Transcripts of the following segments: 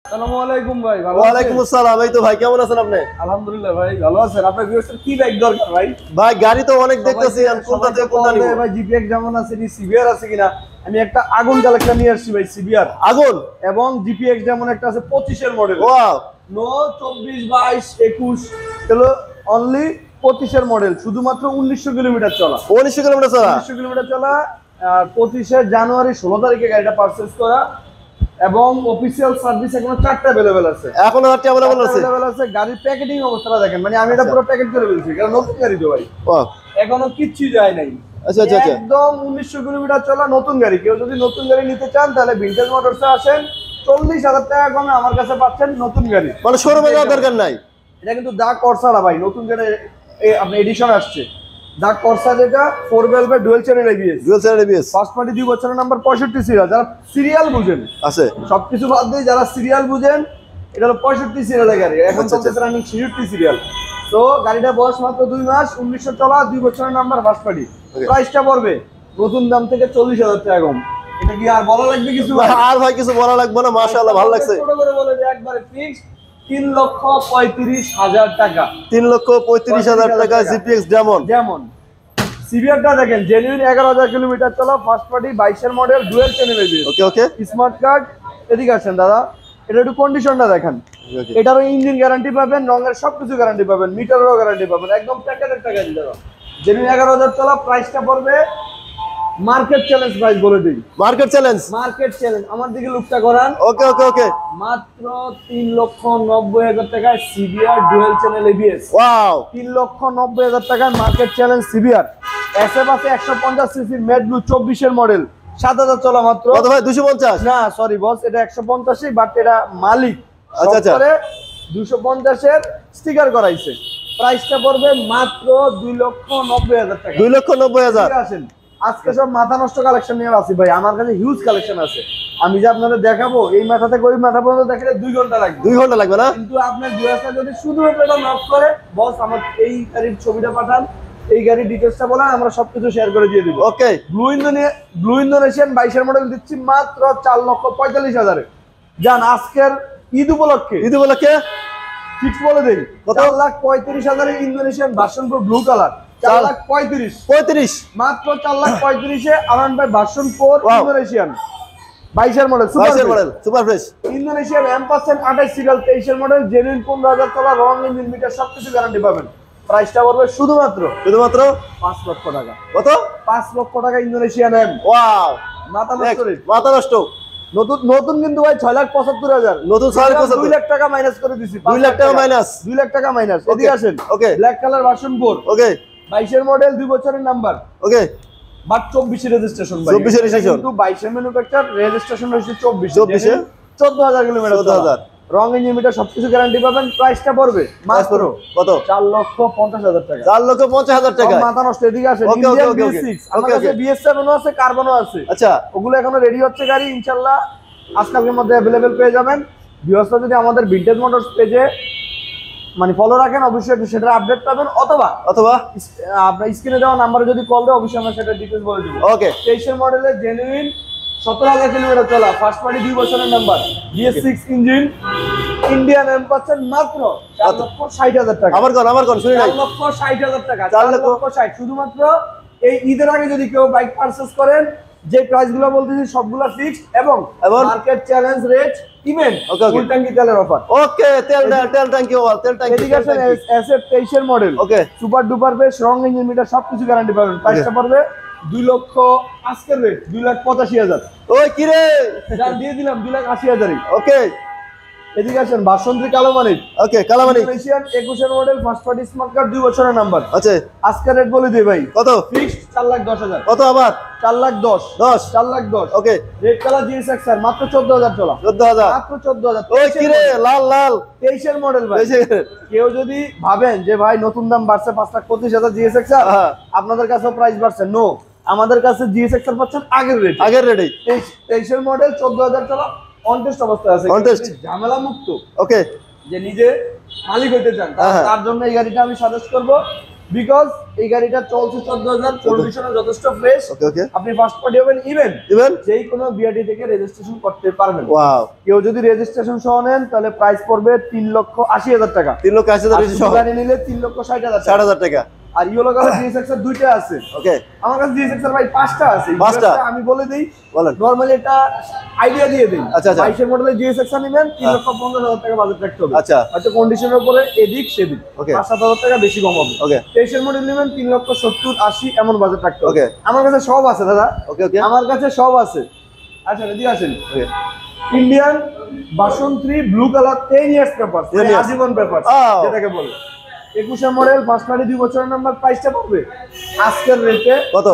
আসসালামু আলাইকুম ভাই, ভালো আছেন? ওয়ালাইকুম আসসালাম। এই তো ভাই, কেমন আছেন আপনি? আলহামদুলিল্লাহ ভাই, ভালো আছেন? আপনার ভিউয়ার্সের কি বাইক দরকার ভাই? ভাই গাড়ি তো অনেক দেখতেছি, কোনটা থেকে কোনটা নিব? ভাই জিপিএক্স যেমন আছে, সিবিআর আছে কিনা? আমি একটা আগুন কালেকশন নিয়ে আসছি ভাই, সিবিআর আগুন এবং জিপিএক্স যেমন একটা আছে 25 এর মডেল। ওয়াও, নো 24 22 21 হলো অনলি 25 এর মডেল, শুধুমাত্র 1900 কিলোমিটার চলা। 1900 কিলোমিটার চলা। 1900 কিলোমিটার চলা। 25 জানুয়ারি 16 তারিখে গাড়িটা পারচেজ করা এবং অফিসিয়াল সার্ভিস এখনো 4টা अवेलेबल আছে। এখনো 4টা अवेलेबल আছে। अवेलेबल আছে। গাড়ির প্যাকেটিং অবস্থাটা দেখেন, মানে আমি এটা পুরো প্যাকেট করে ফেলছি, কারণ নতুন গাড়ি তো ভাই। ওয়াও, এখনো কিচ্ছু যায় নাই। আচ্ছা আচ্ছা আচ্ছা। একদম 1900 কিলোমিটার চলা নতুন গাড়ি। কেউ যদি নতুন গাড়ি নিতে চান তাহলে ভিনটেজ মোটরসে আসেন, 40,000 টাকা কমে আমার কাছে পাচ্ছেন নতুন গাড়ি। মানে শোরুমে যাওয়ার দরকার নাই। এটা কিন্তু দা করসাটা ভাই, নতুন গাড়ি আপনি এডিশন আসছে। দা করসা যেটা 4 velvet dual channel ABS. Dual channel ABS. First party 2 বছরের নাম্বার 65 সিরিয়াল। যারা সিরিয়াল বুঝেন আছে। সবকিছু বাদ দিয়ে যারা সিরিয়াল বুঝেন, এটা হলো 65 সিরিয়ালের গাড়ি। এখন চলতেছে রানিং 66 সিরিয়াল। তো গাড়িটা বয়স মাত্র 2 মাস, 1900 চলা, 2 বছরের নাম্বার, ফার্স্ট পার্টি। প্রাইসটা পড়বে নতুন দাম থেকে 40,000 টাকা কম। এটা কি আর বলা লাগবে কিছু? আর ভাই কিছু বলা লাগবে না, মাশাআল্লাহ ভালো লাগছে। ছোট করে বলে যে একবারে ফিক্স 3,35,000 টাকা। 3,35,000 টাকা জিপিএক্স যেমন সিভিআরটা দেখেন, জেনুইন 11,000 কিলোমিটার চলা, ফার্স্ট পার্টি 22 এর model, dual channel ABS. Okay okay. Smart card. এদিকে আসেন দাদা, এটা একটু কন্ডিশনটা দেখেন। এটারও ইঞ্জিন গ্যারান্টি পাবেন, রঙের সবকিছু গ্যারান্টি পাবেন, মিটারেরও গ্যারান্টি পাবেন, একদম প্যাকেটের টাকা দিয়ে দাদা। জেনুইন 11,000 চলা, প্রাইসটা পড়বে মার্কেট চ্যালেঞ্জ প্রাইস বলে দিই। Market challenge. মার্কেট চ্যালেঞ্জ, আমার দিকে লুকটা করান। ওকে ওকে ওকে। মাত্র 3,90,000 টাকায় CBR dual channel ABS. Wow, 3,90,000 টাকায় মার্কেট চ্যালেঞ্জ সিবিআর। এসএফ আছে 150 সিসি মেড ব্লু 24 এর মডেল, 7,000 চলা মাত্র। কত ভাই? 250? না সরি বস, এটা 150ই, বাট এটা মালিক আচ্ছা আচ্ছা 250 এর স্টিকার করাইছে। প্রাইসটা পড়বে মাত্র 2,90,000 টাকা। 2,90,000। আসেন, আজকে সব মাথা নষ্ট কালেকশন নিয়ে আসি ভাই, আমার কাছে হিউজ কালেকশন আছে। আমি যে আপনাদের দেখাবো, এই মাথা থেকে ওই মাথা পর্যন্ত দেখালে 2 ঘন্টা লাগবে। 2 ঘন্টা লাগবে না? কিন্তু আপনার ভিউয়ার্সরা যদি শুধু এটা নক করে, বস আমার এই গাড়ির ছবিটা পাঠান, এই গাড়ির ডিটেইলসটা বলেন, আমরা সবকিছু শেয়ার করে দিয়ে দিব। ওকে। ব্লু ইন্দোনেশিয়ান 22 এর মডেল দিচ্ছি মাত্র 4,45,000 এ। জান আজকের ঈদ উপলক্ষে ফিক্স বলে দেই, 4,35,000 এ Indonesian version pro blue colour. 4,35,000 মাত্র 4,35,000 এ আরান ভাই ভার্সন 4 ইন্দোনেশিয়ান 22 এর model, super fresh. Indonesian M% 28 serial 23 এর মডেল, জেনুইন 15,000 চলা, রং ইঞ্জিন মিটার সবকিছু গ্যারান্টি পাবেন। প্রাইসটা পড়বে শুধুমাত্র 5 লক্ষ টাকা। কত? 5 লক্ষ টাকা ইন্দোনেশিয়ান এম। ওয়াও, মাথা নষ্ট। নতুন কিন্তু ভাই 6,75,000। নতুন 6,75,000। 2 লাখ টাকা মাইনাস করে দিছি। 2 লাখ টাকা মাইনাস। 2 লাখ টাকা মাইনাস। এদিকে আসেন। Okay. Black colour version 4। Okay. 22 এর মডেল, 2 বছরের নাম্বার। ওকে। বাট 24 এর রেজিস্ট্রেশন ভাই। 24 এর রেজিস্ট্রেশন। কিন্তু 22 এর ম্যানুফ্যাকচার, রেজিস্ট্রেশন হইছে 24 এ 14,000 কিলোমিটার। 14,000। রং ইঞ্জিন মিটার সবকিছু গ্যারান্টি পাবেন। প্রাইসটা পড়বে মাত্র কত? 4,50,000 টাকা। 4,50,000 টাকা। মাথা নষ্ট। এদিকে আসেন, ওকে ওকে ইন্ডিয়ান ওকে। BS6, আমার কাছে BS7 ও আছে, কার্বনও আছে। আচ্ছা, ওগুলো এখনো রেডি হচ্ছে গাড়ি, ইনশাআল্লাহ আজকালকের মধ্যে अवेलेबल পেয়ে যাবেন। ভিউয়ার্সরা যদি আমাদের ভিনটেজ মোটরস পেজে মানে ফলো রাখেন, অবশ্যই সেটা আপডেট পাবেন, অথবা আপনার স্ক্রিনে দেওয়া নাম্বারে যদি কল দেয়, অবশ্যই আমরা সেটা ডিটেইলস বলে দিব। ওকে। 23 এর মডেলের জেনুইন 17,000 কিলোমিটার চলা, ফার্স্ট পার্টি 2 বছরের number, BS6 engine, Indian M% মাত্র 4,60,000 টাকা। আমার কোন শুনি নাই। 4,60,000 টাকা। 4,60,000 শুধুমাত্র এই ঈদের আগে যদি কেউ বাইক পারচেজ করেন, যে প্রাইসগুলো বলতেছি সবগুলো ফিক্সড এবং মার্কেট চ্যালেঞ্জ রেট ইভেন ফুল ট্যাঙ্কি তেলের অফার। ওকে। তেল ট্যাঙ্কি ওভার, তেল ট্যাঙ্কি। এদিকে আসেন, SF 23 এর মডেল। ওকে। সুপার ডুপার বেশ, রং ইঞ্জিন মিটার সবকিছু গ্যারান্টি পাবেন। প্রাইসটা পড়বে 2 লক্ষ, আজকের রেট 2,85,000। ওই কি রে, জান দিয়ে দিলাম 2,80,000। ওকে। এদিকে আসেন, বাসন্তী কালো মানিক। ওকে, কালো মানিক। ইন্দোনেশিয়ান 21 এর model, first party smart card, 2 বছরের নাম্বার। আচ্ছা, আজকের রেট বলে দিই ভাই। কত? ফিক্সড 4,10,000। কত আবার? 4,10,000। 4,10,000। ওকে। রেড কালার GSX স্যার, মাত্র 14,000 চলা। 14,000 মাত্র 14,000। ওই কি রে, লাল 23 এর মডেল ভাই। কেউ যদি ভাবেন যে ভাই নতুন দাম বাড়ছে 5,25,000 GSX স্যার, আপনাদের কাছে প্রাইস বাড়ছে, নো, আমাদের কাছে GSX স্যার পাচ্ছেন আগের রেটেই। 23 এর মডেল, 14,000 চলা, অনটেস্ট অবস্থায় আছে, ঝামেলা মুক্ত। ওকে। যে নিজে মালিক হইতে চান, তার জন্য এই গাড়িটা আমি সাজেস্ট করব। বিকজ এই গাড়িটা চলছে 14,000, কন্ডিশনে যথেষ্ট ফ্রেশ। ওকে ওকে আপনি ফার্স্ট পার্টি হবেন, ইভেন ইভেন যেই কোনো বিআরটি থেকে রেজিস্ট্রেশন করতে পারবেন। ওয়াও কেউ যদি রেজিস্ট্রেশন সহ নেন তাহলে প্রাইস পড়বে 3,80,000 টাকা। 3,80,000 আর টাকা শুধু গাড়ি নিলে 3,60,000 টাকা। 60,000 টাকা। আর ইয়েলো কালার GSX এর দুইটা আছে। ওকে আমার কাছে GSX এর ভাই 5টা আছে। এই 5টা? GSX আমি বলে দেই, বলেন। নরমালি এটা আইডিয়া দিয়ে দেই। আচ্ছা, আচ্ছা। 22 এর মডেলের GSX নেবেন 3,50,000 টাকা বাজেট রাখতে হবে। আচ্ছা। হয়তো কন্ডিশনের উপরে এদিক সেদিক Okay. 5,000 টাকা বেশি কম হবে। ওকে 23 এর মডেল নেবেন 3,70,000 80 এমন বাজেট রাখতে হবে। Okay. আমার কাছে সব আছে দাদা, ওকে ওকে আমার কাছে সব আছে। আচ্ছা এদিকে আসেন। ওকে Indian version 3 blue colour 10 years paper, 10 years। আজীবন পেপার Oh। যেটাকে বলে। 21 এর মডেল, ফার্স্ট পার্টি 2 বছরের নাম্বার, প্রাইসটা পড়বে আজকের রেটে কত?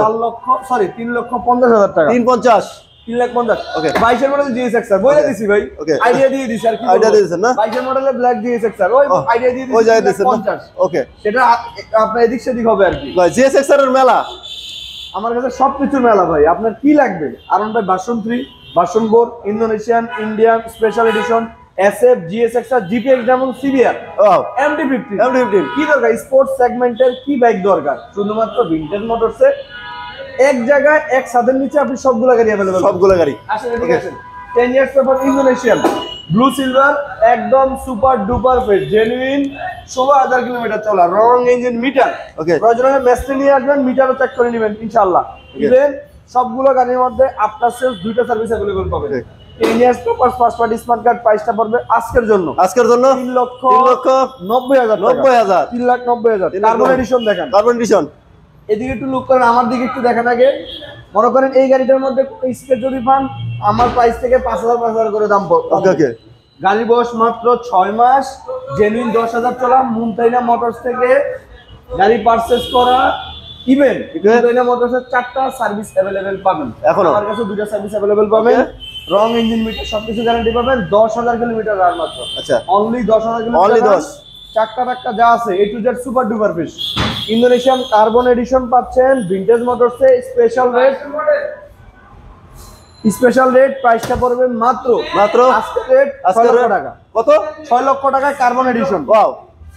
3,50,000 টাকা। 350 3,50,000। Okay. 22 এর মডেল GSX বলে Okay. দিছি ভাই, Okay. আইডিয়া দিয়ে দিছি আর কি। Idea দিয়ে দিছেন না? 22 এর মডেলে ব্ল্যাক GSX ওই Oh, আইডিয়া দিয়ে দিছি। ওই জায়গায় দিছেন না 3,50,000 ওকে সেটা আপনার এদিক সেদিক হবে আর কি। ভাই জিএসএক্স এর মেলা আমার কাছে সবকিছুর মেলা ভাই। আপনার কি লাগবে? আরন ভাই version 3, version 4, Indonesian, Indian, special edition, SF, GSX, GPX যেমন সিভিআর, ওয়াও MT-15 MT-15 কি দরকার? স্পোর্টস সেগমেন্টের কি বাইক দরকার? শুধুমাত্র ভিনটেজ মোটরসে এক জায়গায় এক ছাদের নিচে আপনি সবগুলো গাড়ি अवेलेबल। সবগুলো গাড়ি আসেন এদিকে আসেন। 10 years paper Indonesian blue silver, একদম super duper fresh, genuine, 16,000 kilometre চলা, রং ইঞ্জিন মিটার। Okay. প্রয়োজনে মেসে নিয়ে আসবেন, মিটারও চেক করে নেবেন ইনশাআল্লাহ। ইভেন সবগুলো গাড়ির মধ্যে আফটার সেলস দুইটা সার্ভিস अवेलेबल পাবেন। Okay. 10 years paper first party smart card প্রাইসটা পড়বে আজকের জন্য আজকের জন্য 3,90,000 টাকা। 90,000 3,90,000 কার্বন এডিশন দেখেন। কার্বন এডিশন এদিকে একটু লুক করেন, আমার দিকে একটু দেখেন আগে। মনে করেন এই গাড়িটার মধ্যে স্পেস যদি পান, আমার প্রাইস থেকে 5,000 করে দাম পড়বে। ওকে ওকে গাড়ির বয়স মাত্র 6 মাস, জেনুইন 10,000 চলা, মুনতাইনা মোটরস থেকে গাড়ি পারচেজ করা। ইভেন মুনতাইনা মোটরসের 4টা সার্ভিস अवेलेबल পাবেন। এখনো? আমার কাছে 2টা সার্ভিস अवेलेबल পাবেন। রং ইঞ্জিন মিটার সবকিছু গ্যারান্টি পাবেন। 10,000 কিলোমিটার রান মাত্র। আচ্ছা অনলি 10,000 কিলোমিটার। Only 10 চাক্কা টাক্কা যা আছে A to Z super duper fresh. Indonesian carbon edition পাচ্ছেন ভিনটেজ মোটরসে স্পেশাল রেট। স্পেশাল রেট প্রাইসটা পড়বে মাত্র আজকের রেট 6 লক্ষ টাকা। কত 6 লক্ষ টাকায় কার্বন এডিশন। ওয়াও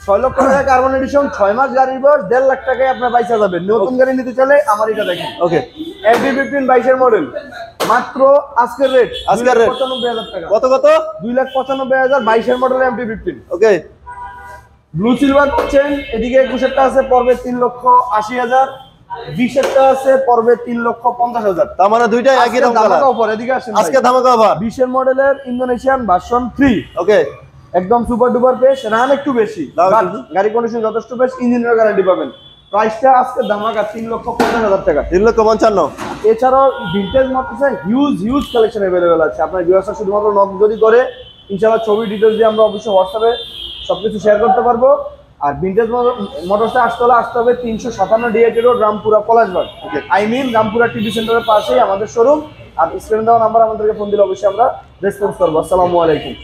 6 লক্ষ টাকা কার্বন এডিশন, 6 মাস গাড়ির বয়স, 1.5 লাখ টাকায় আপনার বাইসা যাবেন। নতুন গাড়ি নিতে চাইলে আমার এটা দেখেন। ওকে MT-15 22 এর মডেল, মাত্র আজকের রেট আজকের rate 2,95,000 টাকা। কত কত 2,95,000 22 এর মডেল MT-15। ওকে ব্লু সিলভার পাচ্ছেন, এদিকে 21 আছে পড়বে 3,80,000, 20 আছে পড়বে 3,50,000। তার মানে দুইটাই একই রকম কালার অফার। এদিকে আসেন আজকে ধামাকা অফার 20 এর মডেলের ইন্দোনেশিয়ান ভার্সন 3, ওকে একদম সুপার ডুপার ফ্রেশ, রান একটু বেশি, দাম বাট একটু? গাড়ি কন্ডিশন যথেষ্ট বেশ, ইঞ্জিনের গ্যারান্টি পাবেন। প্রাইসটা আজকে ধামাকা 3,50,000 টাকা। 3,55,000 এছাড়াও ভিনটেজ মোটরসে হিউজ কালেকশন अवेलेबल আছে। আপনার ভিউয়ার্সরা শুধুমাত্র নক যদি করে, ইনশাআল্লাহ ছবি ডিটেইলস দিয়ে আমরা অবশ্যই হোয়াটসঅ্যাপে সবকিছু শেয়ার করতে পারবো। আর ভিনটেজ মোটরসে আসতে হবে 357 DAT road, Rampura, Palashbag. I mean Rampura TV সেন্টারের পাশেই আমাদের শোরুম। আর স্ক্রিনে দেওয়া নাম্বার আমাদেরকে ফোন দিলে অবশ্যই আমরা রেসপন্স করবো। আসসালামু আলাইকুম।